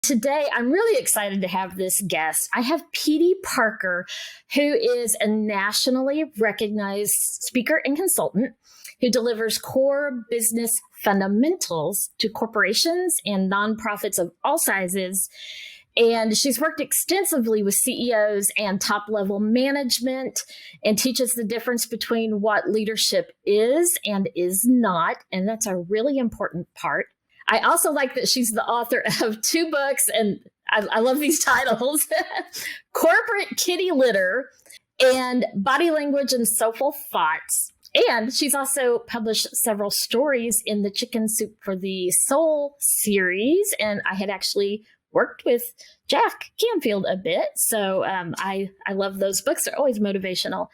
today I'm really excited to have this guest. I have Petey Parker, who is a nationally recognized speaker and consultant who delivers core business fundamentals to corporations and nonprofits of all sizes. And she's worked extensively with CEOs and top-level management and teaches the difference between what leadership is and is not. And that's a really important part. I also like that she's the author of 2 books, and I love these titles, Corporate Kitty Litter and Body Language and Soulful Thoughts. And she's also published several stories in the Chicken Soup for the Soul series. And I had actually worked with Jack Canfield a bit. So I love those books. They're always motivational.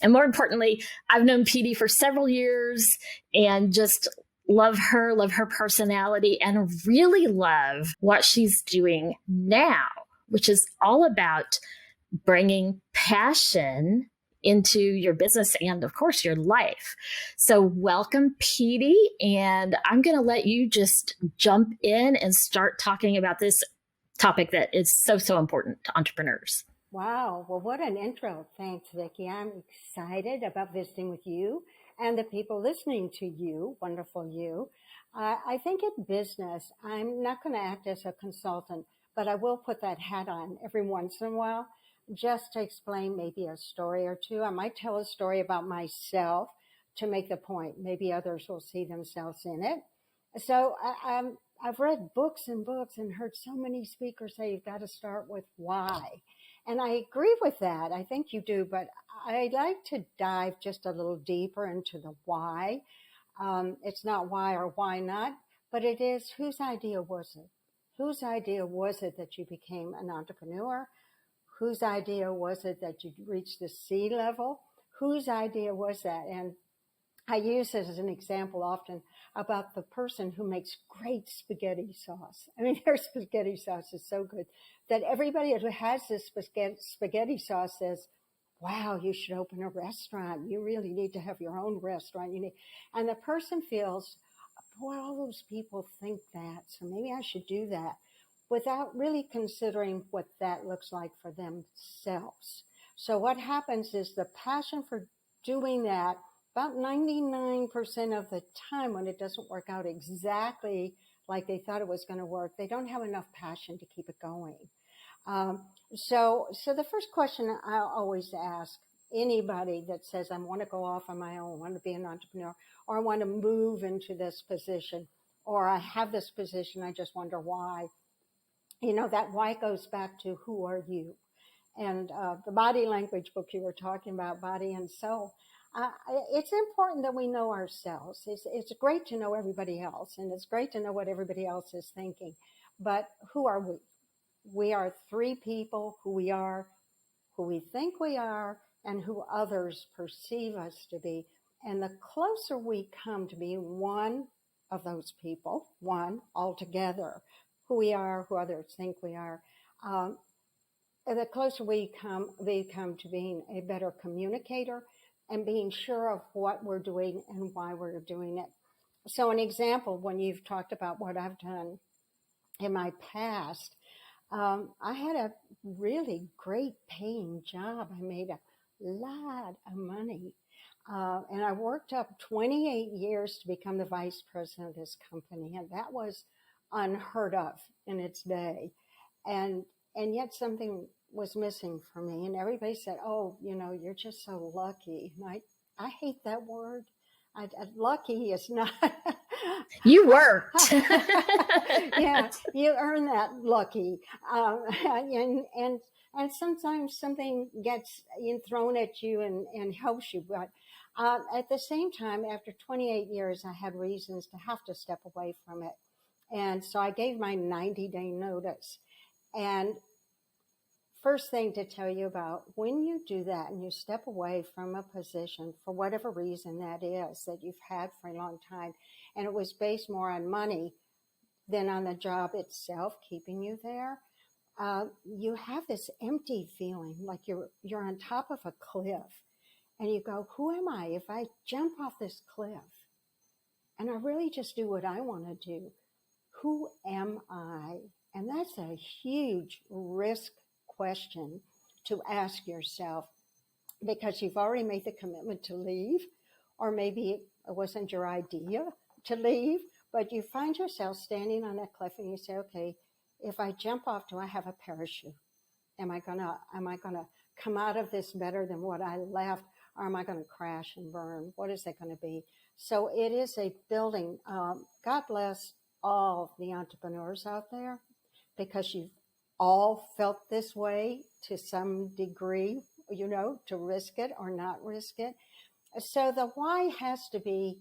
And more importantly, I've known Petey for several years and just love her personality, and really love what she's doing now, which is all about bringing passion into your business and, of course, your life. So welcome, Petey. And I'm going to let you just jump in and start talking about this topic that is so important to entrepreneurs. Wow. Well, what an intro. Thanks, Vicki. I'm excited about visiting with you and the people listening to you. Wonderful you. I think in business, I'm not going to act as a consultant, but I will put that hat on every once in a while just to explain maybe a story or two. I might tell a story about myself to make the point. Maybe others will see themselves in it. So I've read books and books and heard so many speakers say you've got to start with why. And I agree with that. I think you do, but I like to dive just a little deeper into the why. It's not why or why not, but it is whose idea was it? Whose idea was it that you became an entrepreneur? Whose idea was it that you reached the C level? Whose idea was that? And I use it as an example often about the person who makes great spaghetti sauce. I mean, their spaghetti sauce is so good that everybody who has this spaghetti sauce says, wow, you should open a restaurant. You really need to have your own restaurant. And the person feels, boy, all those people think that, so maybe I should do that, without really considering what that looks like for themselves. So what happens is the passion for doing that, about 99% of the time when it doesn't work out exactly like they thought it was going to work, they don't have enough passion to keep it going. So the first question I'll always ask anybody that says, I want to go off on my own, I want to be an entrepreneur, or I want to move into this position, or I have this position, I just wonder why. That why goes back to who are you? And the body language book you were talking about, Body and Soul, it's important that we know ourselves. It's great to know everybody else, and it's great to know what everybody else is thinking. But who are we? We are 3 people: who we are, who we think we are, and who others perceive us to be. And the closer we come to being one of those people, one altogether, who we are, who others think we are, the closer we come to being a better communicator and being sure of what we're doing and why we're doing it. So an example, when you've talked about what I've done in my past, I had a really great paying job. I made a lot of money. And I worked up 28 years to become the vice president of this company. And that was unheard of in its day. And yet something was missing for me. And everybody said, oh, you're just so lucky. And I hate that word. Lucky is not. You worked. Yeah, you earn that lucky. And sometimes something gets thrown at you and helps you. But at the same time, after 28 years, I had reasons to have to step away from it. And so I gave my 90-day notice. And first thing to tell you about, when you do that and you step away from a position for whatever reason that is that you've had for a long time, and it was based more on money than on the job itself keeping you there, you have this empty feeling like you're on top of a cliff, and you go, who am I if I jump off this cliff and I really just do what I want to do? Who am I? And that's a huge risk question to ask yourself, because you've already made the commitment to leave, or maybe it wasn't your idea to leave, but you find yourself standing on that cliff and you say, okay, if I jump off, do I have a parachute? Am I gonna come out of this better than what I left, or am I going to crash and burn? What is it going to be? So it is a building. God bless all the entrepreneurs out there, because you've all felt this way to some degree, to risk it or not risk it. So the why has to be,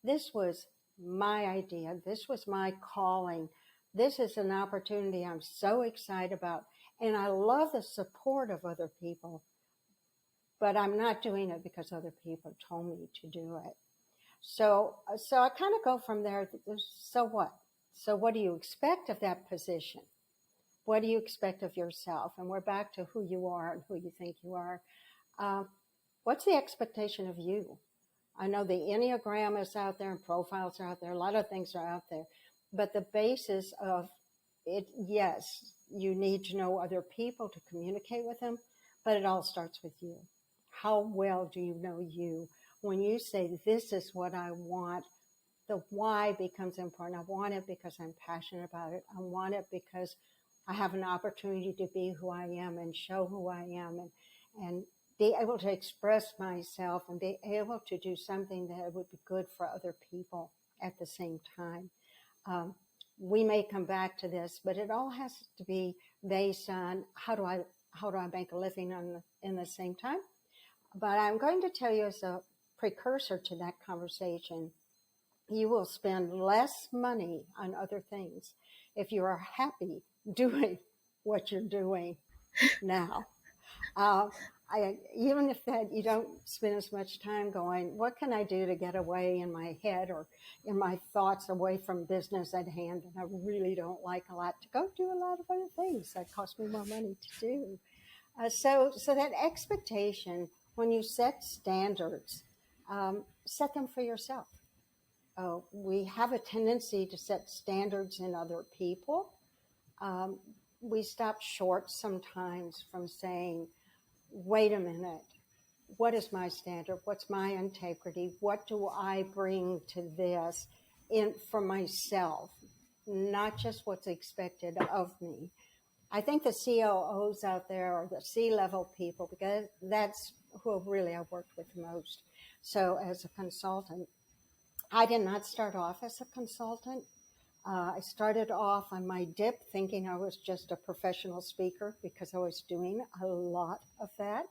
this was my idea. This was my calling. This is an opportunity I'm so excited about. And I love the support of other people, but I'm not doing it because other people told me to do it. So I kind of go from there. So what? So what do you expect of that position? What do you expect of yourself? And we're back to who you are and who you think you are. What's the expectation of you? I know the Enneagram is out there and profiles are out there. A lot of things are out there. But the basis of it, yes, you need to know other people to communicate with them, but it all starts with you. How well do you know you? When you say, this is what I want, the why becomes important. I want it because I'm passionate about it. I want it because I have an opportunity to be who I am and show who I am, and be able to express myself and be able to do something that would be good for other people at the same time. We may come back to this, but it all has to be based on how do I make a living in the same time. But I'm going to tell you, as a precursor to that conversation, you will spend less money on other things if you are happy doing what you're doing now. Even if that you don't spend as much time going, what can I do to get away in my head or in my thoughts away from business at hand that I really don't like a lot, to go do a lot of other things that cost me more money to do. So that expectation, when you set standards, set them for yourself. We have a tendency to set standards in other people. We stop short sometimes from saying, wait a minute, what is my standard? What's my integrity? What do I bring to this for myself? Not just what's expected of me. I think the COOs out there, or the C-level people, because that's who really I've worked with the most. So as a consultant, I did not start off as a consultant. I started off on my dip thinking I was just a professional speaker, because I was doing a lot of that.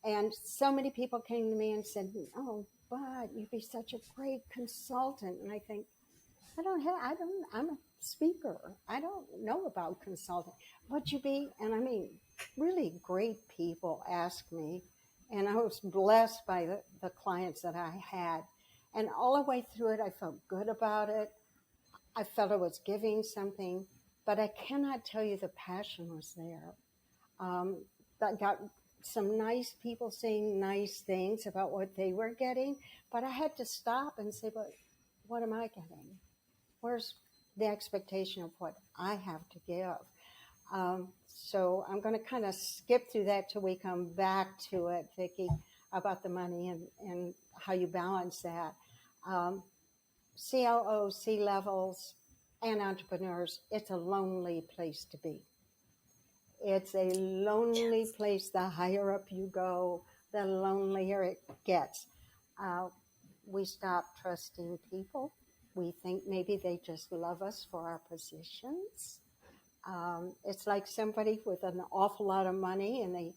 And so many people came to me and said, oh, but you'd be such a great consultant. And I think, I'm a speaker. I don't know about consulting. Would you be? And I mean, really great people asked me, and I was blessed by the clients that I had. And all the way through it, I felt good about it. I felt I was giving something, but I cannot tell you the passion was there. That got some nice people saying nice things about what they were getting, but I had to stop and say, but what am I getting? Where's the expectation of what I have to give? So I'm going to kind of skip through that till we come back to it, Vicki, about the money and how you balance that. CLOs, C-levels, and entrepreneurs, it's a lonely place to be. It's a lonely place. The higher up you go, the lonelier it gets. We stop trusting people. We think maybe they just love us for our positions. It's like somebody with an awful lot of money, and they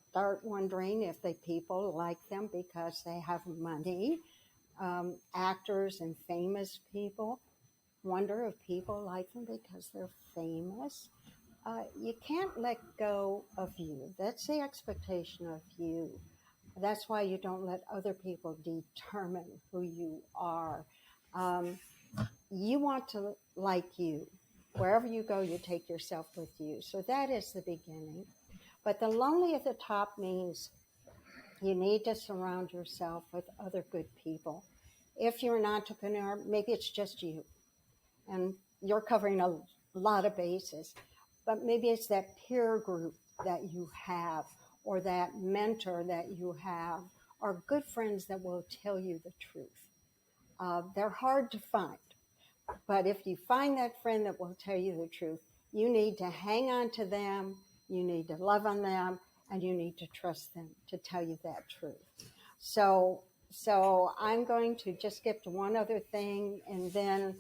start wondering if the people like them because they have money. Actors and famous people wonder if people like them because they're famous. You can't let go of you. That's the expectation of you. That's why you don't let other people determine who you are. You want to like you. Wherever you go, you take yourself with you. So that is the beginning. But the lonely at the top means you need to surround yourself with other good people. If you're an entrepreneur, maybe it's just you. And you're covering a lot of bases. But maybe it's that peer group that you have, or that mentor that you have, or good friends that will tell you the truth. They're hard to find. But if you find that friend that will tell you the truth, you need to hang on to them, you need to love on them, and you need to trust them to tell you that truth. So I'm going to just skip to one other thing, and then,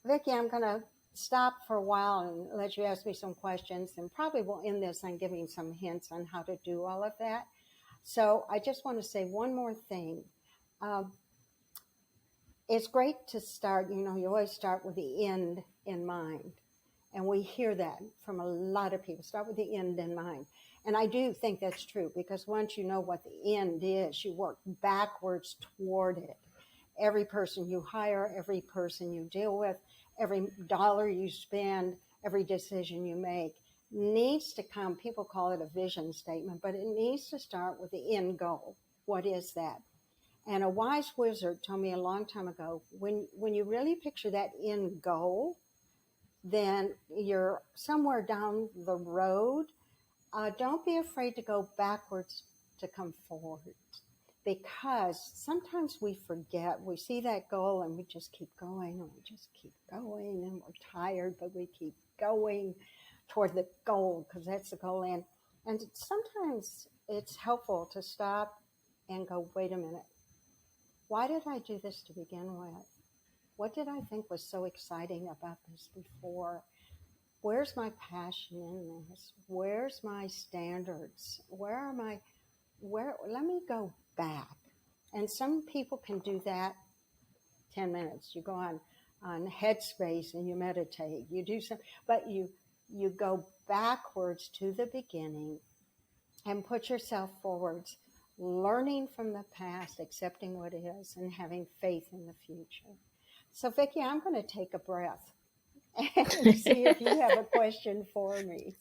Vicki, I'm going to stop for a while and let you ask me some questions, and probably we'll end this on giving some hints on how to do all of that. So I just want to say one more thing. It's great to start, you always start with the end in mind. And we hear that from a lot of people, start with the end in mind. And I do think that's true, because once you know what the end is, you work backwards toward it. Every person you hire, every person you deal with, every dollar you spend, every decision you make needs to come, people call it a vision statement, but it needs to start with the end goal. What is that? And a wise wizard told me a long time ago, when you really picture that end goal, then you're somewhere down the road. Don't be afraid to go backwards to come forward, because sometimes we forget. We see that goal and we just keep going, and we just keep going, and we're tired, but we keep going toward the goal, because that's the goal. And sometimes it's helpful to stop and go, wait a minute. Why did I do this to begin with? What did I think was so exciting about this before? Where's my passion in this? Where's my standards? Let me go back. And some people can do that 10 minutes. You go on Headspace and you meditate. You do some, but you go backwards to the beginning and put yourself forwards, learning from the past, accepting what is, and having faith in the future. So, Vicki, I'm going to take a breath and see if you have a question for me.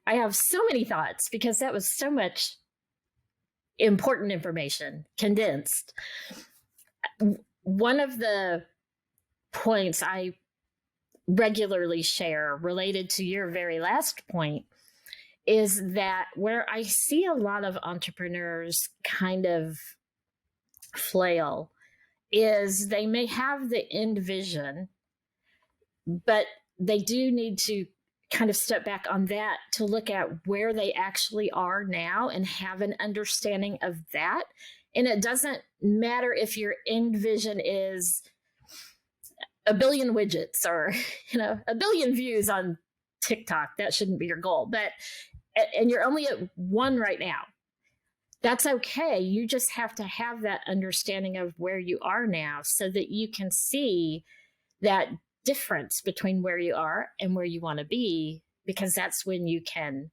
I have so many thoughts, because that was so much important information condensed. One of the points I regularly share related to your very last point is that where I see a lot of entrepreneurs kind of flail is they may have the end vision, but they do need to kind of step back on that to look at where they actually are now and have an understanding of that. And it doesn't matter if your end vision is a billion widgets or, a billion views on TikTok. That shouldn't be your goal, and you're only at one right now. That's okay. You just have to have that understanding of where you are now so that you can see that difference between where you are and where you want to be, because that's when you can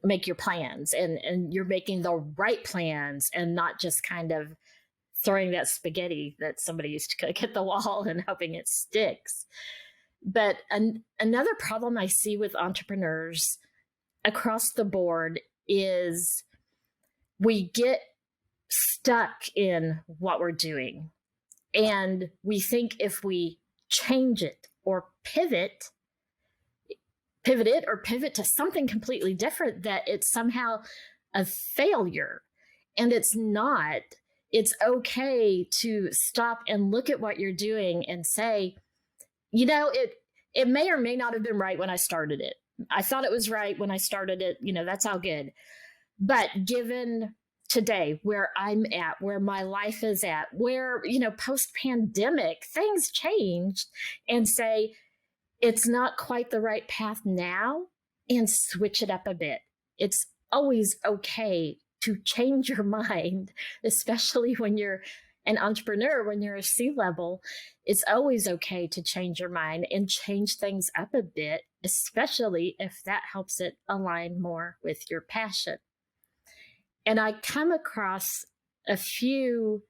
make your plans and you're making the right plans and not just kind of throwing that spaghetti that somebody used to cook at the wall and hoping it sticks. But another problem I see with entrepreneurs across the board is we get stuck in what we're doing. And we think if we change it or pivot it or pivot to something completely different, that it's somehow a failure. And it's not. It's okay to stop and look at what you're doing and say, it may or may not have been right when I started it. I thought it was right when I started it. That's all good. But given today, where I'm at, where my life is at, where, post-pandemic, things changed, and say, it's not quite the right path now, and switch it up a bit. It's always okay to change your mind, especially when you're an entrepreneur, when you're a C-level. It's always okay to change your mind and change things up a bit, especially if that helps it align more with your passion. And I come across a few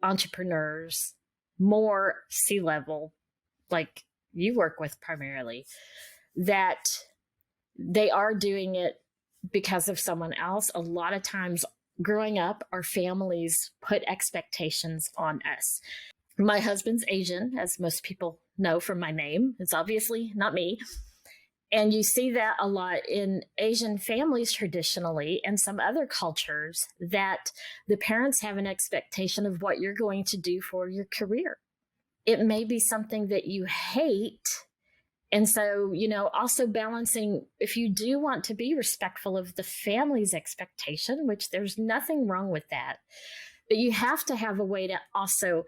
entrepreneurs, more C-level, like you work with primarily, that they are doing it because of someone else. A lot of times growing up, our families put expectations on us. My husband's Asian, as most people know from my name. It's obviously not me. And you see that a lot in Asian families traditionally and some other cultures, that the parents have an expectation of what you're going to do for your career. It may be something that you hate. And so, also balancing, if you do want to be respectful of the family's expectation, which there's nothing wrong with that, but you have to have a way to also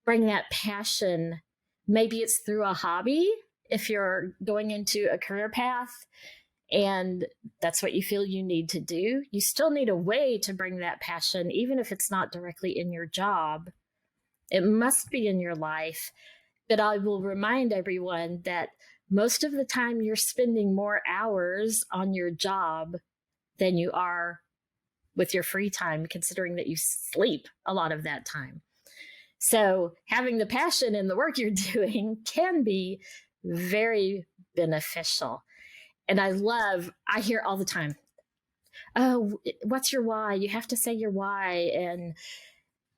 bring that passion. Maybe it's through a hobby if you're going into a career path and that's what you feel you need to do. You still need a way to bring that passion, even if it's not directly in your job. It must be in your life. But I will remind everyone that most of the time you're spending more hours on your job than you are with your free time, considering that you sleep a lot of that time. So having the passion in the work you're doing can be very beneficial. And I hear all the time, oh, what's your why? You have to say your why. And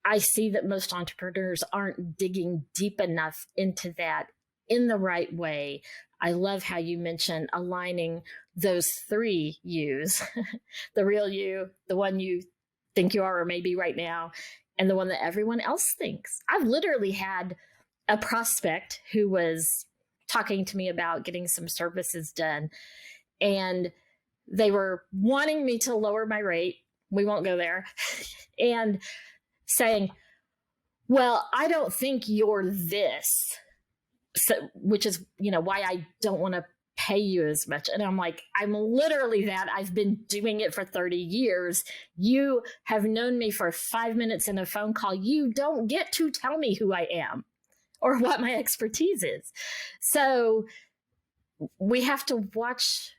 I see that most entrepreneurs aren't digging deep enough into that in the right way. I love how you mentioned aligning those 3 yous, the real you, the one you think you are or maybe right now, and the one that everyone else thinks. I've literally had a prospect who was talking to me about getting some services done, and they were wanting me to lower my rate. We won't go there. And saying, well, I don't think you're this, so, which is, why I don't want to pay you as much. And I'm like, I'm literally that. I've been doing it for 30 years. You have known me for 5 minutes in a phone call. You don't get to tell me who I am or what my expertise is. So we have to watch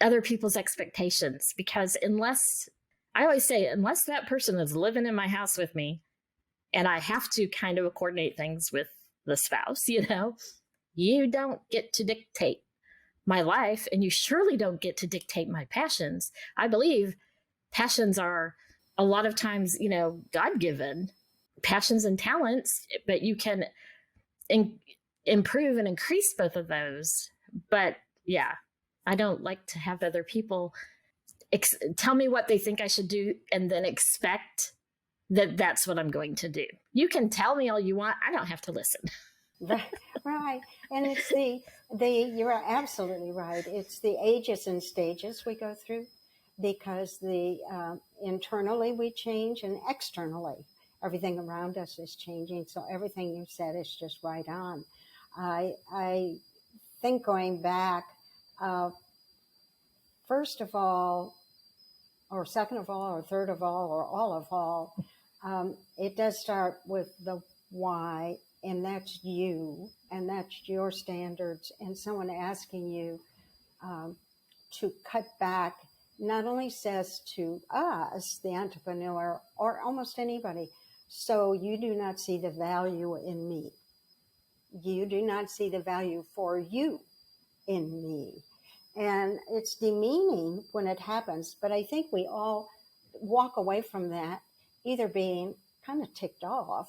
other people's expectations, because I always say, unless that person is living in my house with me and I have to kind of coordinate things with the spouse, you don't get to dictate my life, and you surely don't get to dictate my passions. I believe passions are a lot of times, God-given passions and talents, but you can improve and increase both of those. But yeah, I don't like to have other people tell me what they think I should do and then expect that that's what I'm going to do. You can tell me all you want. I don't have to listen. Right. And it's you're absolutely right. It's the ages and stages we go through, because internally we change, and externally everything around us is changing. So everything you said is just right on. I think going back, first of all, or second of all, or third of all, or all of all, it does start with the why, and that's you, and that's your standards, and someone asking you to cut back not only says to us, the entrepreneur, or almost anybody, so you do not see the value in me. You do not see the value for you in me. And it's demeaning when it happens, but I think we all walk away from that either being kind of ticked off,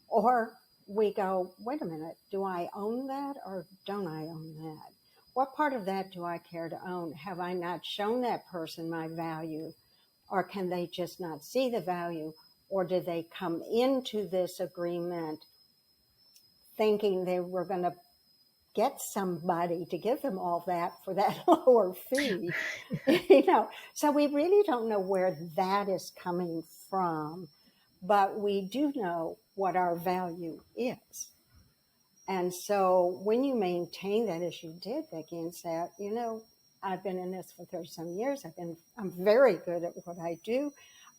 or we go, wait a minute, do I own that or don't I own that? What part of that do I care to own? Have I not shown that person my value, or can they just not see the value? Or did they come into this agreement thinking they were going to get somebody to give them all that for that lower fee? So we really don't know where that is coming from, but we do know what our value is. And so when you maintain that, as you did, Vicki, and said, I've been in this for 30 some years. I'm very good at what I do.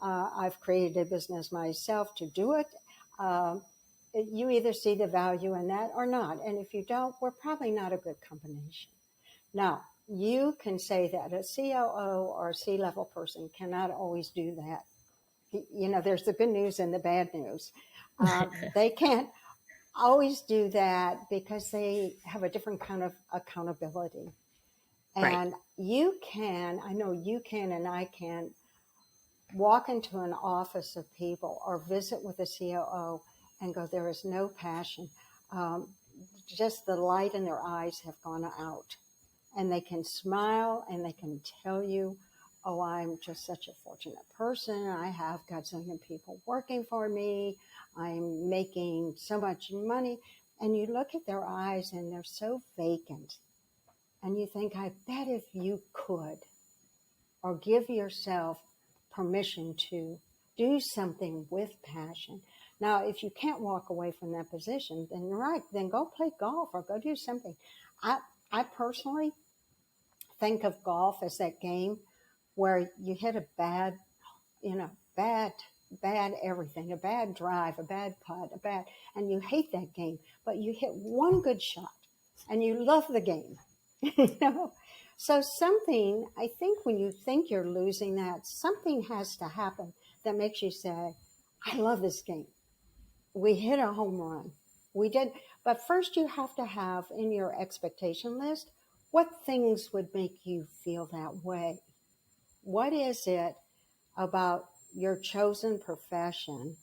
I've created a business myself to do it. You either see the value in that or not. And if you don't, we're probably not a good combination. Now, you can say that a COO or a C-level person cannot always do that. There's the good news and the bad news. They can't always do that because they have a different kind of accountability. And right. I know you can, and I can walk into an office of people or visit with a COO and go, there is no passion. just the light in their eyes have gone out, and they can smile and they can tell you, oh, I'm just such a fortunate person. I have gazillion people working for me. I'm making so much money. And you look at their eyes and they're so vacant. And you think, I bet if you could, or give yourself permission to do something with passion. Now, if you can't walk away from that position, then you're right. Then go play golf or go do something. I personally think of golf as that game where you hit a bad, bad everything, a bad drive, a bad putt, and you hate that game, but you hit one good shot and you love the game, you know? So something, I think when you think you're losing that, something has to happen that makes you say, I love this game. We hit a home run. We did. But first you have to have in your expectation list, what things would make you feel that way? What is it about your chosen profession?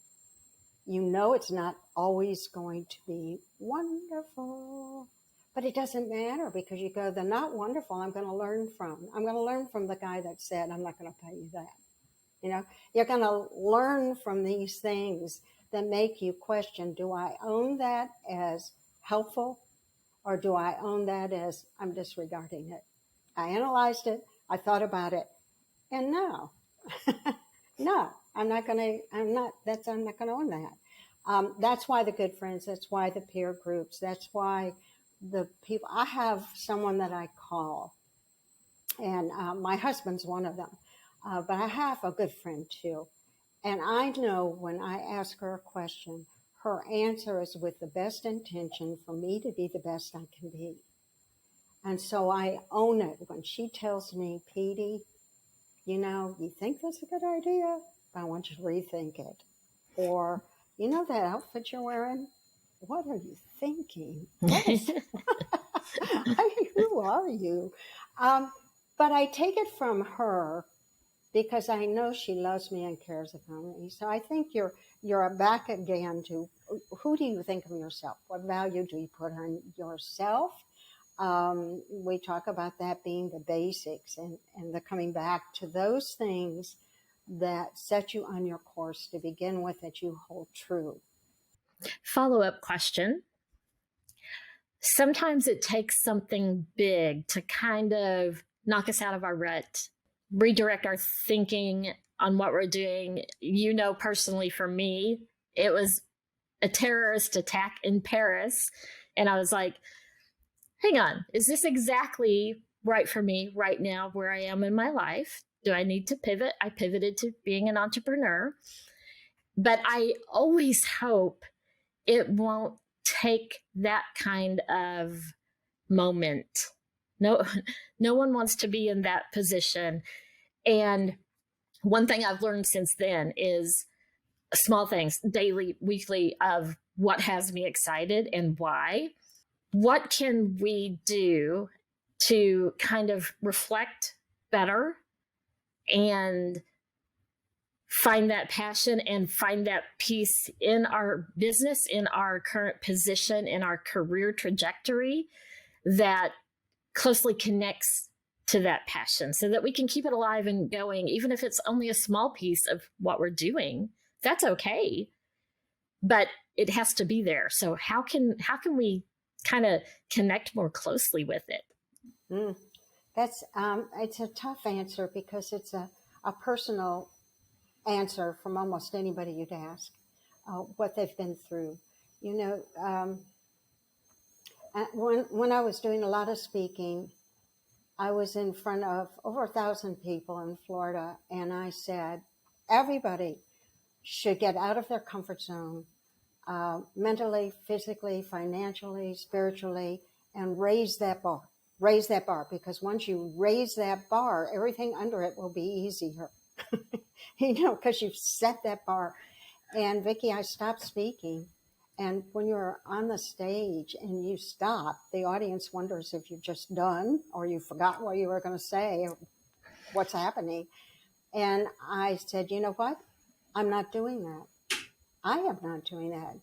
You know it's not always going to be wonderful, but it doesn't matter because you go, they're not wonderful. I'm going to learn from. I'm going to learn from the guy that said, I'm not going to pay you that. You know, you're going to learn from these things that make you question, do I own that as helpful or do I own that as I'm disregarding it? I analyzed it. I thought about it. And no, no, I'm not going to own that. That's why the good friends, that's why the peer groups, that's why the people, I have someone that I call, and my husband's one of them, but I have a good friend too. And I know when I ask her a question, her answer is with the best intention for me to be the best I can be. And so I own it when she tells me, Petey, you know, you think that's a good idea, but I want you to rethink it. Or, you know that outfit you're wearing? What are you thinking? Who are you? But I take it from her because I know she loves me and cares about me. So I think you're back again to who do you think of yourself? What value do you put on yourself? We talk about that being the basics and the coming back to those things that set you on your course to begin with that you hold true. Follow-up question. Sometimes it takes something big to kind of knock us out of our rut, redirect our thinking on what we're doing. You know, personally for me, it was a terrorist attack in Paris. And I was like, hang on, is this exactly right for me right now where I am in my life? Do I need to pivot? I pivoted to being an entrepreneur. But I always hope it won't take that kind of moment. No one wants to be in that position. And one thing I've learned since then is small things, daily, weekly, of what has me excited and why. What can we do to kind of reflect better and find that passion and find that peace in our business, in our current position, in our career trajectory that closely connects to that passion so that we can keep it alive and going, even if it's only a small piece of what we're doing. That's okay, but it has to be there. So how can we kind of connect more closely with it? That's it's a tough answer because it's a personal answer from almost anybody you'd ask what they've been through. You know, when I was doing a lot of speaking, I was in front of over 1,000 people in Florida, and I said, everybody should get out of their comfort zone, mentally, physically, financially, spiritually, and raise that bar. Raise that bar, because once you raise that bar, everything under it will be easier. You know, because you've set that bar. And Vicki, I stopped speaking. And when you're on the stage and you stop, the audience wonders if you're just done or you forgot what you were going to say or what's happening. And I said, you know what? I'm not doing that. I am not doing that.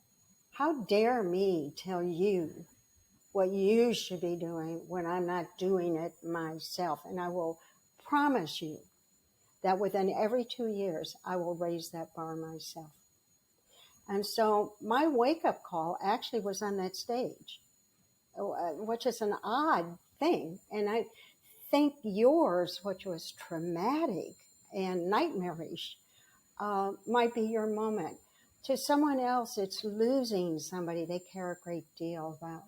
How dare me tell you what you should be doing when I'm not doing it myself. And I will promise you that within every 2 years, I will raise that bar myself. And so my wake-up call actually was on that stage, which is an odd thing. And I think yours, which was traumatic and nightmarish, might be your moment. To someone else, it's losing somebody they care a great deal about,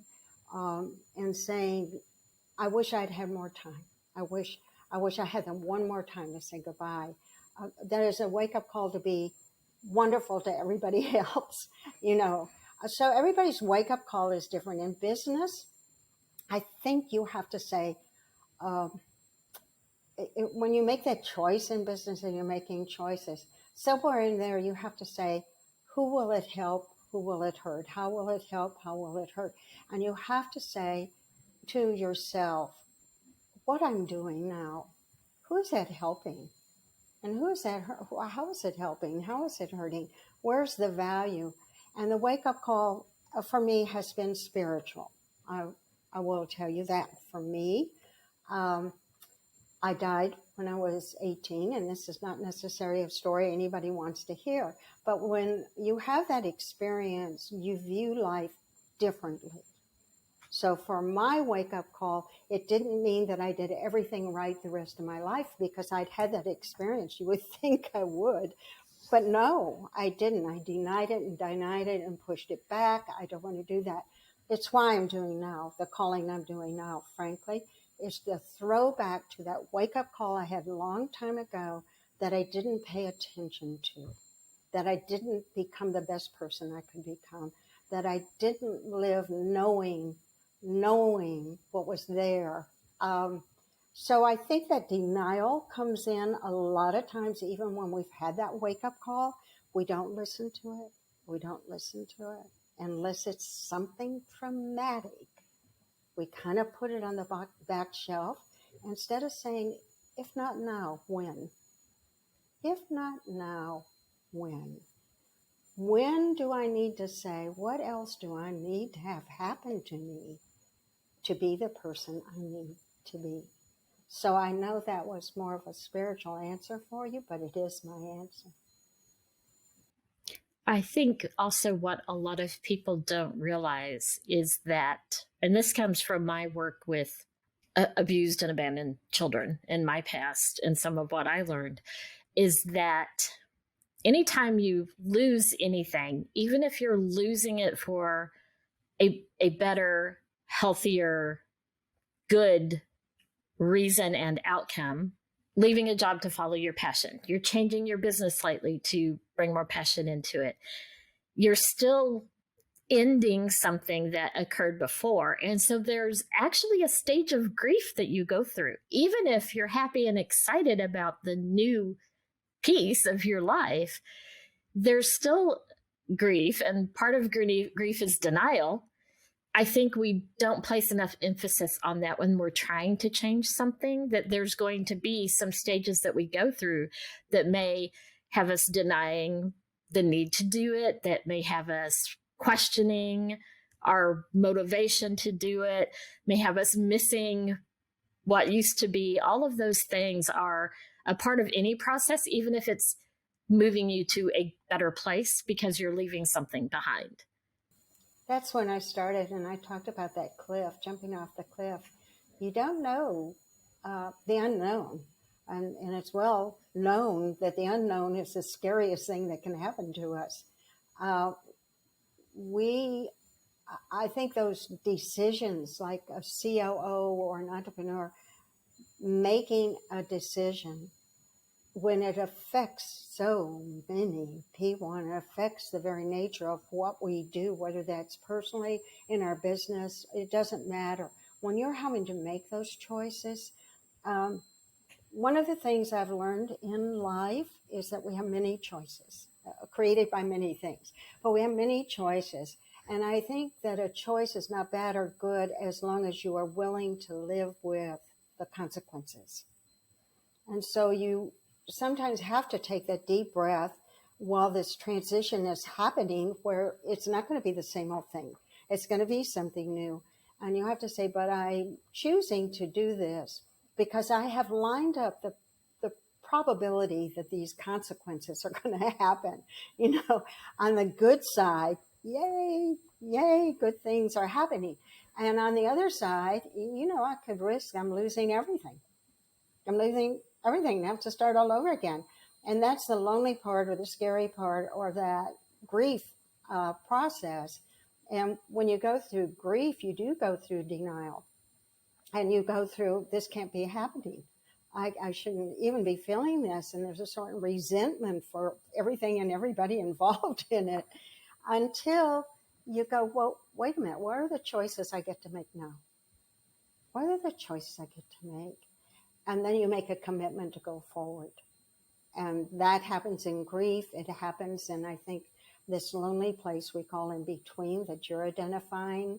and saying, I wish I'd had more time. I wish I had them one more time to say goodbye. That is a wake-up call to be wonderful to everybody else, you know. So everybody's wake-up call is different. In business, I think you have to say, when you make that choice in business and you're making choices, somewhere in there you have to say, who will it help? Who will it hurt? How will it help? How will it hurt? And you have to say to yourself, what I'm doing now, who is that helping? And who is that? How is it helping? How is it hurting? Where's the value? And the wake-up call for me has been spiritual. I will tell you that. For me, I died when I was 18, and this is not necessarily a story anybody wants to hear. But when you have that experience, you view life differently. So for my wake-up call, it didn't mean that I did everything right the rest of my life because I'd had that experience. You would think I would. But no, I didn't. I denied it and denied it and pushed it back. I don't want to do that. It's why I'm doing now, the calling I'm doing now, frankly, is the throwback to that wake-up call I had a long time ago that I didn't pay attention to, that I didn't become the best person I could become, that I didn't live knowing what was there. So I think that denial comes in a lot of times, even when we've had that wake-up call, we don't listen to it. We don't listen to it unless it's something traumatic. We kind of put it on the back shelf instead of saying, if not now, when? If not now, when? When do I need to say, what else do I need to have happen to me to be the person I need to be? So I know that was more of a spiritual answer for you, but it is my answer. I think also what a lot of people don't realize is that, and this comes from my work with abused and abandoned children in my past, and some of what I learned is that anytime you lose anything, even if you're losing it for a better, healthier, good reason and outcome, leaving a job to follow your passion, you're changing your business slightly to bring more passion into it, you're still ending something that occurred before. And so there's actually a stage of grief that you go through. Even if you're happy and excited about the new piece of your life, there's still grief. And part of grief is denial. I think we don't place enough emphasis on that when we're trying to change something, that there's going to be some stages that we go through that may have us denying the need to do it, that may have us questioning our motivation to do it, may have us missing what used to be. All of those things are a part of any process, even if it's moving you to a better place because you're leaving something behind. That's when I started, and I talked about that cliff, jumping off the cliff. You don't know the unknown, and it's well known that the unknown is the scariest thing that can happen to us. I think those decisions, like a COO or an entrepreneur, making a decision when it affects so many people and it affects the very nature of what we do, whether that's personally, in our business, it doesn't matter. When you're having to make those choices, one of the things I've learned in life is that we have many choices, created by many things, but we have many choices. And I think that a choice is not bad or good as long as you are willing to live with the consequences. And so you sometimes have to take that deep breath while this transition is happening, where it's not going to be the same old thing. It's going to be something new. And you have to say, but I'm choosing to do this because I have lined up the probability that these consequences are going to happen. On the good side, yay, yay, good things are happening. And on the other side, I could risk I'm losing everything. I'm losing everything. I have to start all over again. And that's the lonely part or the scary part or that grief process. And when you go through grief, you do go through denial. And you go through, this can't be happening. I shouldn't even be feeling this. And there's a sort of resentment for everything and everybody involved in it until you go, well, wait a minute. What are the choices I get to make now? What are the choices I get to make? And then you make a commitment to go forward. And that happens in grief. It happens in, I think, this lonely place we call in between that you're identifying.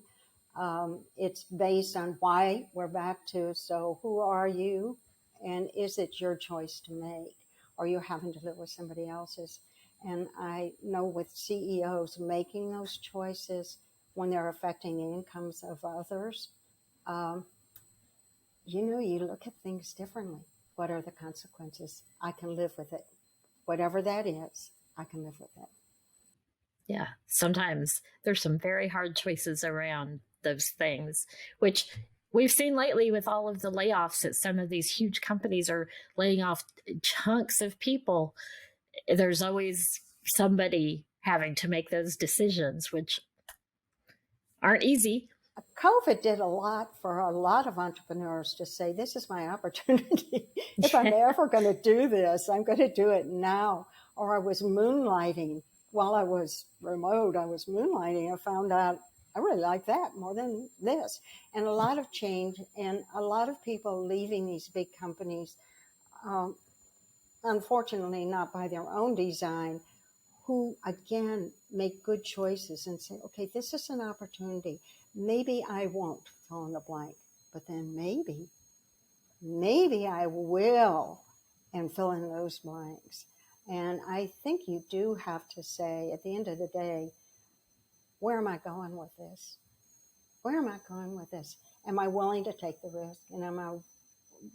It's based on why we're back to, so who are you? And is it your choice to make? Or you're having to live with somebody else's? And I know with CEOs making those choices when they're affecting the incomes of others, you look at things differently. What are the consequences? I can live with it. Whatever that is, I can live with it. Yeah, sometimes there's some very hard choices around those things, which we've seen lately with all of the layoffs that some of these huge companies are laying off chunks of people. There's always somebody having to make those decisions, which aren't easy. COVID did a lot for a lot of entrepreneurs to say, this is my opportunity. If I'm ever going to do this, I'm going to do it now. Or I was moonlighting. While I was remote, I was moonlighting. I found out I really like that more than this. And a lot of change and a lot of people leaving these big companies, unfortunately not by their own design, who again make good choices and say, okay, this is an opportunity. Maybe I won't fill in the blank, but then maybe I will, and fill in those blanks. And I think you do have to say at the end of the day, where am I going with this? Where am I going with this? Am I willing to take the risk? And am I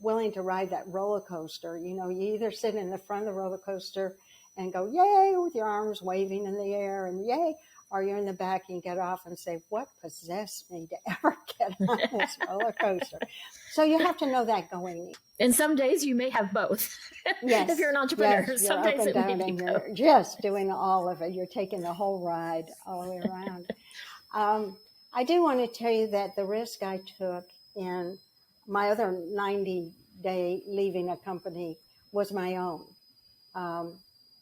willing to ride that roller coaster? You either sit in the front of the roller coaster and go, yay, with your arms waving in the air and yay, or you're in the back and get off and say, what possessed me to ever get on this roller coaster? So you have to know that going in. And some days you may have both. Yes. If you're an entrepreneur, yes, some days it may be and both. You're just doing all of it. You're taking the whole ride all the way around. I do want to tell you that the risk I took in my other 90-day leaving a company was my own.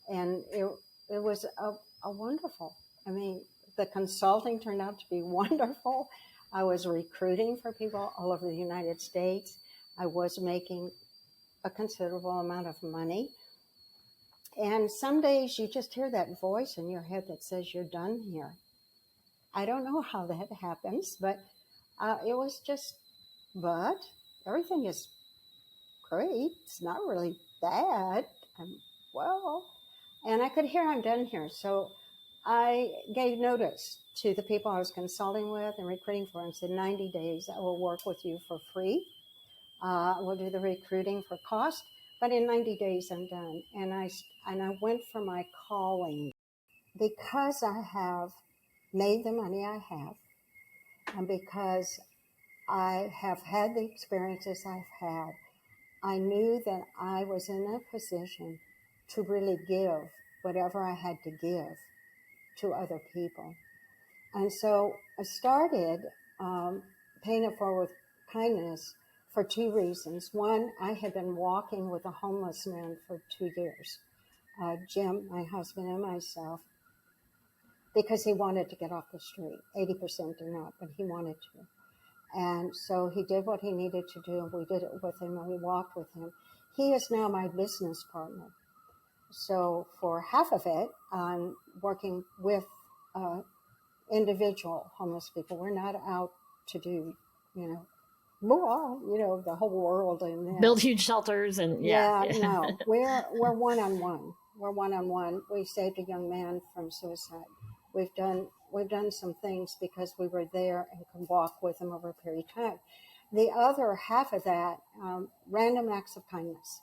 And it was a wonderful, the consulting turned out to be wonderful. I was recruiting for people all over the United States. I was making a considerable amount of money. And some days you just hear that voice in your head that says you're done here. I don't know how that happens, but it was just, but everything is great. It's not really bad. And I could hear I'm done here. So I gave notice to the people I was consulting with and recruiting for and said, 90 days, I will work with you for free. We'll do the recruiting for cost, but in 90 days I'm done. And I went for my calling because I have made the money I have, and because I have had the experiences I've had. I knew that I was in a position to really give whatever I had to give to other people. And so I started paying it forward with kindness for two reasons. One, I had been walking with a homeless man for 2 years, Jim, my husband, and myself, because he wanted to get off the street. 80% do not, but he wanted to. And so he did what he needed to do, and we did it with him, and we walked with him. He is now my business partner. So for half of it, I'm working with individual homeless people. We're not out to do, the whole world and this. Build huge shelters and no, we're one-on-one. We're one-on-one. We saved a young man from suicide. We've done some things because we were there and could walk with them over a period of time. The other half of that, random acts of kindness.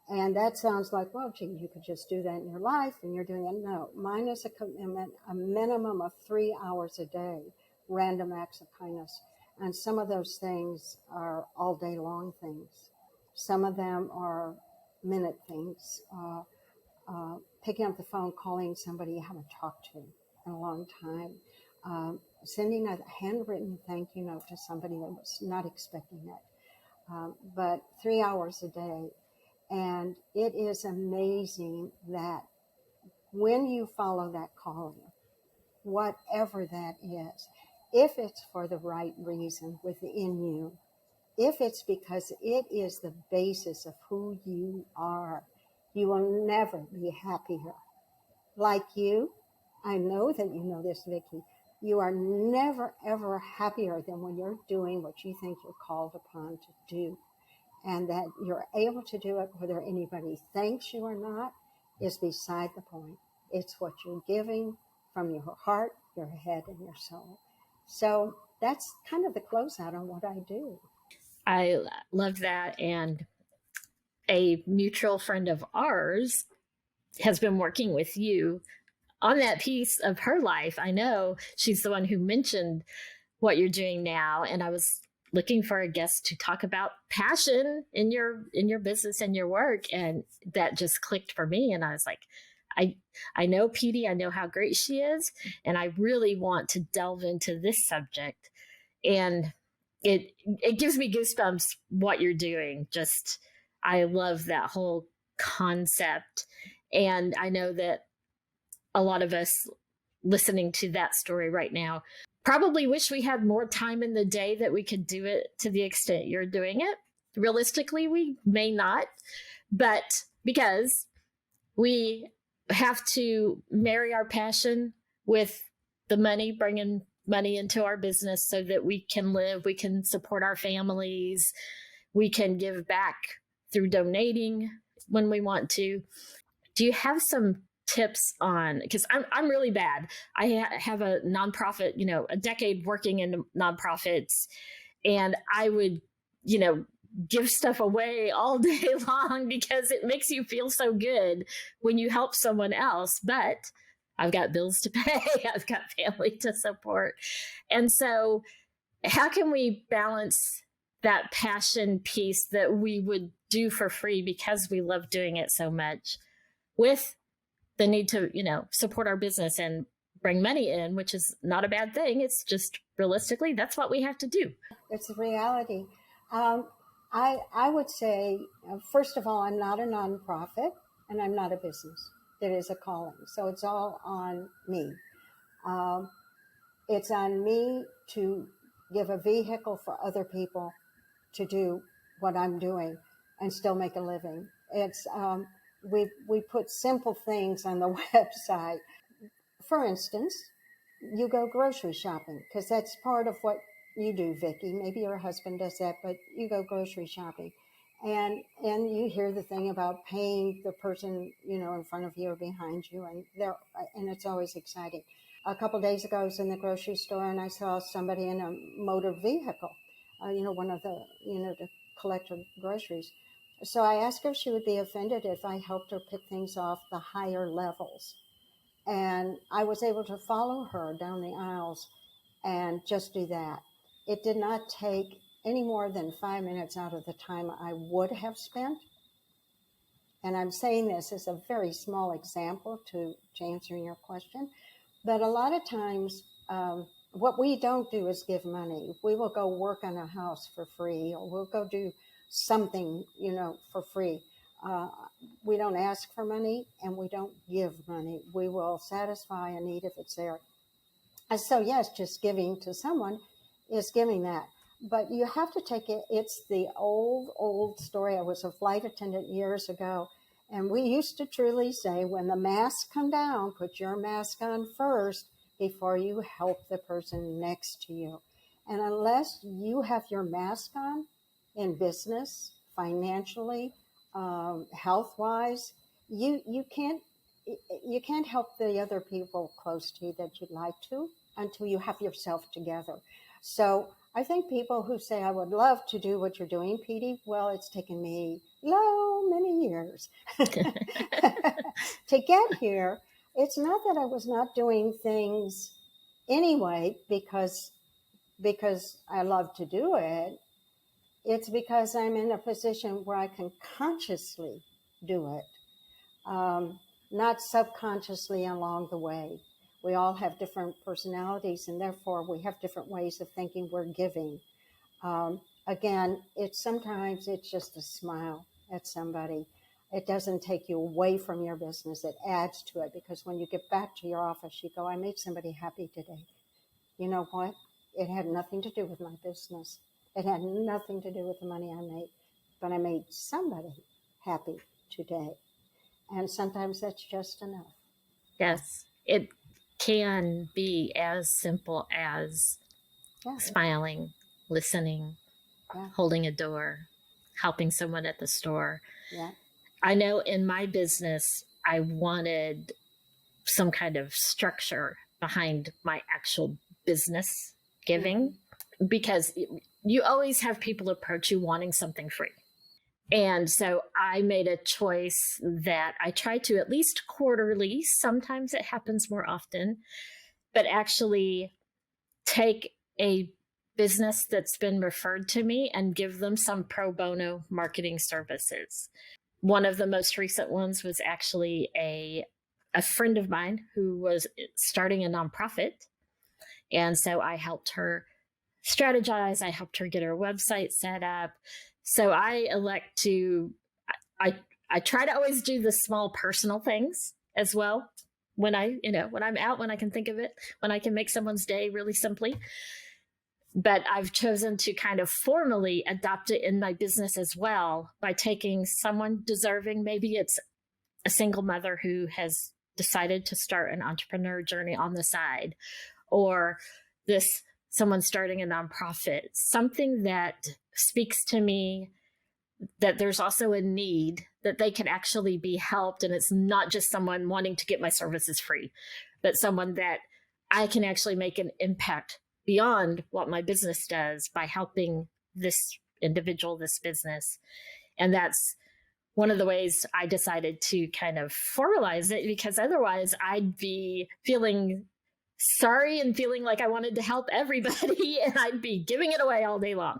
And that sounds like, well, gee, you could just do that in your life and you're doing it. No, mine is a commitment, a minimum of 3 hours a day, random acts of kindness. And some of those things are all day long things. Some of them are minute things. Picking up the phone, calling somebody you haven't talked to in a long time, sending a handwritten thank you note to somebody that was not expecting it, but 3 hours a day. And it is amazing that when you follow that calling, whatever that is, if it's for the right reason within you, if it's because it is the basis of who you are, you will never be happier. Like you, I know that you know this, Vicki, you are never, ever happier than when you're doing what you think you're called upon to do. And that you're able to do it, whether anybody thanks you or not, is beside the point. It's what you're giving from your heart, your head, and your soul. So that's kind of the closeout on what I do. I love that. And a mutual friend of ours has been working with you on that piece of her life. I know she's the one who mentioned what you're doing now. And I was looking for a guest to talk about passion in your business and your work. And that just clicked for me. And I was like, I know Petey, I know how great she is. And I really want to delve into this subject. And it gives me goosebumps what you're doing. Just, I love that whole concept. And I know that a lot of us listening to that story right now probably wish we had more time in the day that we could do it to the extent you're doing it. Realistically, we may not, but because we have to marry our passion with the money, bringing money into our business so that we can live, we can support our families, we can give back through donating when we want to. Do you have some tips on, because I'm really bad. I have a nonprofit, a decade working in nonprofits, and I would, give stuff away all day long because it makes you feel so good when you help someone else. But I've got bills to pay, I've got family to support. And so how can we balance that passion piece that we would do for free because we love doing it so much with the need to, support our business and bring money in, which is not a bad thing. It's just realistically, that's what we have to do. It's a reality. I would say, first of all, I'm not a nonprofit and I'm not a business. It is a calling. So it's all on me. It's on me to give a vehicle for other people to do what I'm doing and still make a living. It's, we put simple things on the website. For instance, you go grocery shopping because that's part of what you do, Vicki. Maybe your husband does that, but you go grocery shopping, and you hear the thing about paying the person in front of you or behind you, and it's always exciting. A couple of days ago, I was in the grocery store and I saw somebody in a motor vehicle, one of the to collect her groceries. So I asked her if she would be offended if I helped her pick things off the higher levels. And I was able to follow her down the aisles and just do that. It did not take any more than 5 minutes out of the time I would have spent. And I'm saying this as a very small example to answering your question. But a lot of times, what we don't do is give money. We will go work on a house for free, or we'll go do something, for free. We don't ask for money and we don't give money. We will satisfy a need if it's there. And so, yes, just giving to someone is giving that. But you have to take it. It's the old story. I was a flight attendant years ago, and we used to truly say, when the masks come down, put your mask on first before you help the person next to you. And unless you have your mask on in business, financially, health-wise, you can't you can't help the other people close to you that you'd like to until you have yourself together. So I think people who say, I would love to do what you're doing, Petey, well, it's taken me many years to get here. It's not that I was not doing things anyway because I love to do it. It's because I'm in a position where I can consciously do it, not subconsciously along the way. We all have different personalities, and therefore we have different ways of thinking we're giving. Again, sometimes it's just a smile at somebody. It doesn't take you away from your business. It adds to it, because when you get back to your office, you go, I made somebody happy today. You know what? It had nothing to do with my business. It had nothing to do with the money I made, but I made somebody happy today. And sometimes that's just enough. Yes, it can be as simple as smiling, listening, holding a door, helping someone at the store. Yeah. I know in my business, I wanted some kind of structure behind my actual business giving, because you always have people approach you wanting something free. And so I made a choice that I try to at least quarterly, sometimes it happens more often, but actually take a business that's been referred to me and give them some pro bono marketing services. One of the most recent ones was actually a friend of mine who was starting a nonprofit. And so I helped her strategize. I helped her get her website set up. So I elect to, I try to always do the small personal things as well. When I'm out, when I can think of it, when I can make someone's day really simply. But I've chosen to kind of formally adopt it in my business as well by taking someone deserving. Maybe it's a single mother who has decided to start an entrepreneur journey on the side, or someone starting a nonprofit, something that speaks to me that there's also a need, that they can actually be helped. And it's not just someone wanting to get my services free, but someone that I can actually make an impact beyond what my business does by helping this individual, this business. And that's one of the ways I decided to kind of formalize it, because otherwise I'd be feeling sorry and feeling like I wanted to help everybody, and I'd be giving it away all day long.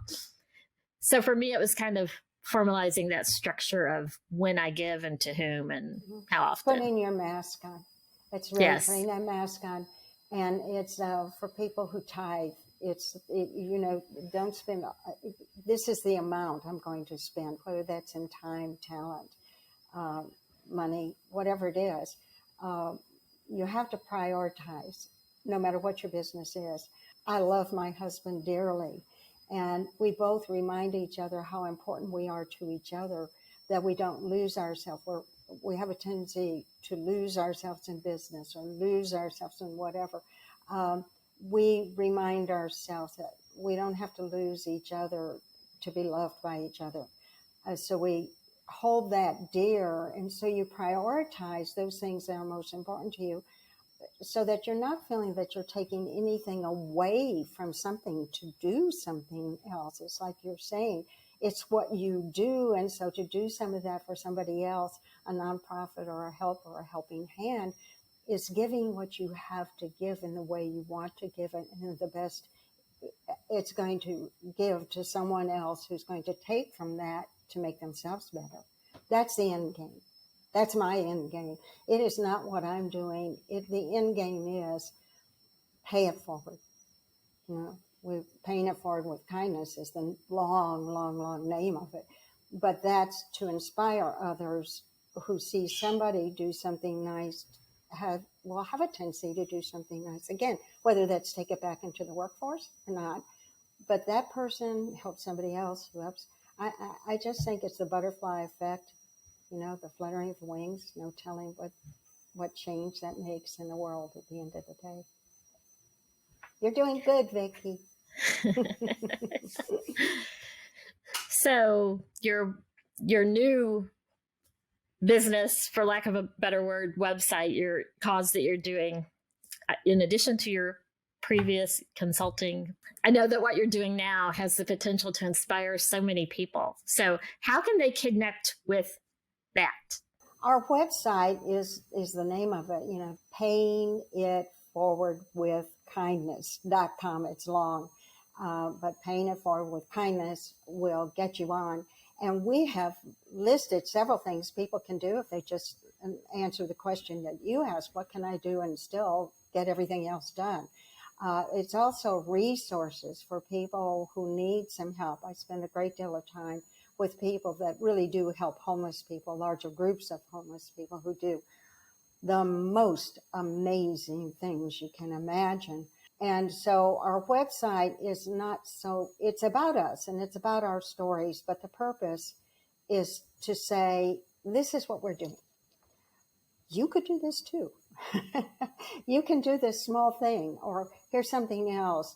So for me, it was kind of formalizing that structure of when I give and to whom and how often. Putting your mask on. It's really putting that mask on. And it's for people who tithe. Don't spend, this is the amount I'm going to spend, whether that's in time, talent, money, whatever it is. You have to prioritize, no matter what your business is. I love my husband dearly, and we both remind each other how important we are to each other, that we don't lose ourselves. We have a tendency to lose ourselves in business or lose ourselves in whatever. We remind ourselves that we don't have to lose each other to be loved by each other. So we hold that dear, and so you prioritize those things that are most important to you, so that you're not feeling that you're taking anything away from something to do something else. It's like you're saying, it's what you do. And so to do some of that for somebody else, a nonprofit or a help or a helping hand, is giving what you have to give in the way you want to give it, and the best it's going to give to someone else who's going to take from that to make themselves better. That's the end game. That's my end game. It is not what I'm doing. The end game is pay it forward. We're paying it forward with kindness is the long name of it. But that's to inspire others who see somebody do something nice, have a tendency to do something nice. Again, whether that's take it back into the workforce or not, but that person helps somebody else who helps. I just think it's the butterfly effect. The fluttering of the wings, no telling what change that makes in the world at the end of the day. You're doing good, Vicki. So your new business, for lack of a better word, website, your cause that you're doing, in addition to your previous consulting, I know that what you're doing now has the potential to inspire so many people. So how can they connect with that? Our website is the name of it, paying it forward with kindness.com. It's long, but paying it forward with kindness will get you on. And we have listed several things people can do if they just answer the question that you asked, what can I do and still get everything else done? It's also resources for people who need some help. I spend a great deal of time with people that really do help homeless people, larger groups of homeless people who do the most amazing things you can imagine. And so our website is it's about us and it's about our stories, but the purpose is to say, this is what we're doing. You could do this too. You can do this small thing, or here's something else.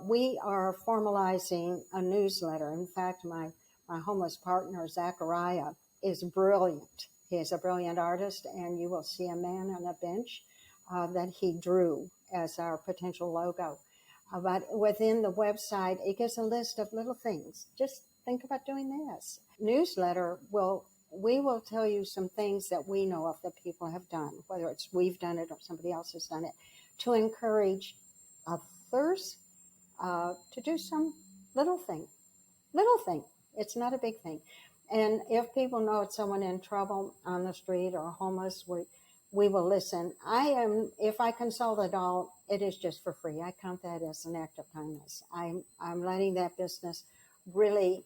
We are formalizing a newsletter. In fact, my homeless partner, Zachariah, is brilliant. He is a brilliant artist, and you will see a man on a bench that he drew as our potential logo. But within the website, it gives a list of little things. Just think about doing this. Newsletter we will tell you some things that we know of that people have done, whether it's we've done it or somebody else has done it, to encourage others to do some little thing. Little thing. It's not a big thing. And if people know it's someone in trouble on the street or homeless, we will listen. If I consult at all, it is just for free. I count that as an act of kindness. I'm letting that business really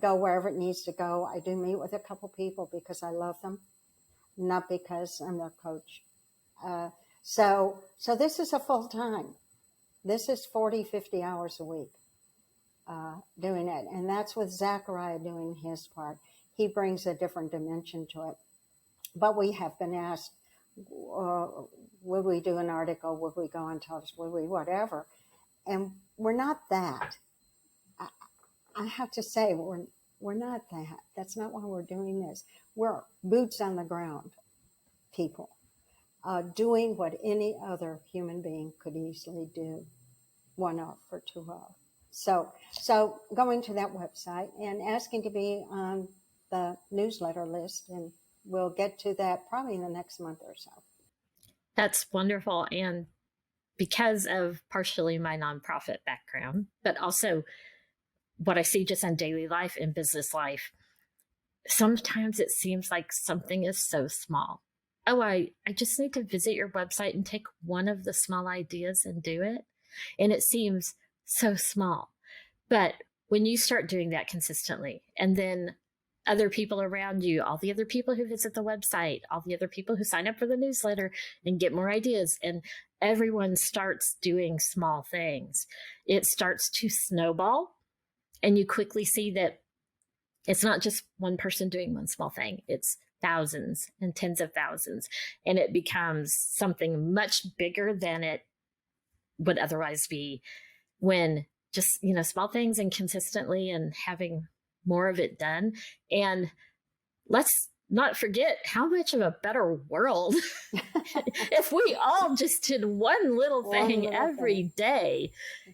go wherever it needs to go. I do meet with a couple people because I love them, not because I'm their coach. So this is a full time. This is 40, 50 hours a week doing it. And that's with Zachariah doing his part. He brings a different dimension to it. But we have been asked, would we do an article? Would we go on television? Would we whatever? And we're not that. I have to say, we're not that. That's not why we're doing this. We're boots on the ground people, doing what any other human being could easily do, one of or two of. So going to that website and asking to be on the newsletter list, and we'll get to that probably in the next month or so. That's wonderful. And because of partially my nonprofit background, but also what I see just in daily life and business life, sometimes it seems like something is so small. Oh, I just need to visit your website and take one of the small ideas and do it. And it seems so small. But when you start doing that consistently, and then other people around you, all the other people who visit the website, all the other people who sign up for the newsletter and get more ideas, and everyone starts doing small things, it starts to snowball. And you quickly see that it's not just one person doing one small thing. It's thousands and tens of thousands. And it becomes something much bigger than it would otherwise be when just, small things and consistently and having more of it done. And let's not forget how much of a better world if we all just did one little thing every day,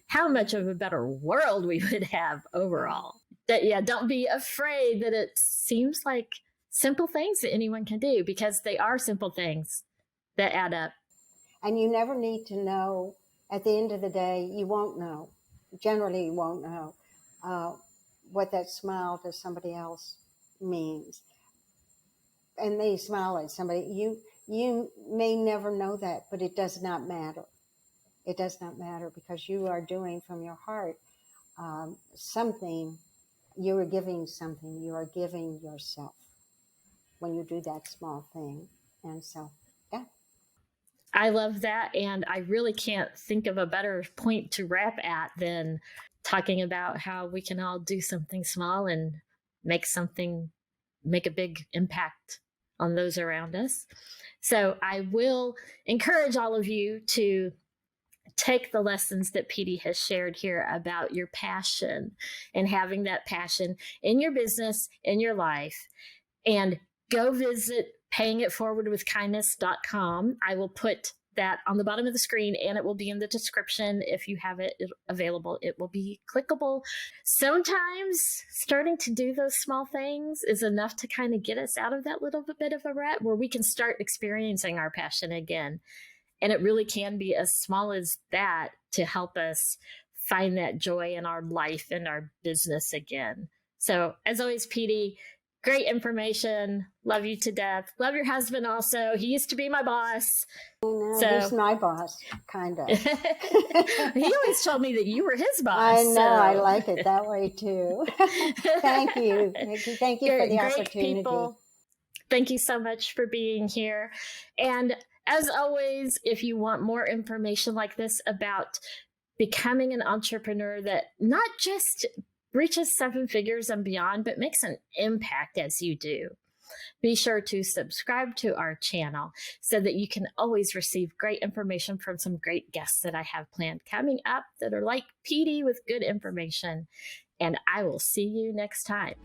how much of a better world we would have overall. Don't be afraid that it seems like simple things that anyone can do, because they are simple things that add up. And you never need to know. At the end of the day, you won't know. Generally, you won't know what that smile to somebody else means. And they smile at somebody. You may never know that, but it does not matter. It does not matter, because you are doing from your heart something. You are giving something. You are giving yourself when you do that small thing. And so, yeah. I love that. And I really can't think of a better point to wrap at than talking about how we can all do something small and make a big impact on those around us. So I will encourage all of you to take the lessons that Petey has shared here about your passion and having that passion in your business, in your life, and go visit payingitforwardwithkindness.com. I will put that on the bottom of the screen, and it will be in the description. If you have it available, it will be clickable. Sometimes starting to do those small things is enough to kind of get us out of that little bit of a rut where we can start experiencing our passion again. And it really can be as small as that to help us find that joy in our life and our business again. So as always, Petey, great information. Love you to death. Love your husband also. He used to be my boss. He's my boss, kind of. He always told me that you were his boss. I know. So. I like it that way too. Thank you. Thank you for the opportunity. People. Thank you so much for being here. And as always, if you want more information like this about becoming an entrepreneur that not just reaches 7 figures and beyond, but makes an impact as you do, be sure to subscribe to our channel so that you can always receive great information from some great guests that I have planned coming up that are like Petey with good information. And I will see you next time.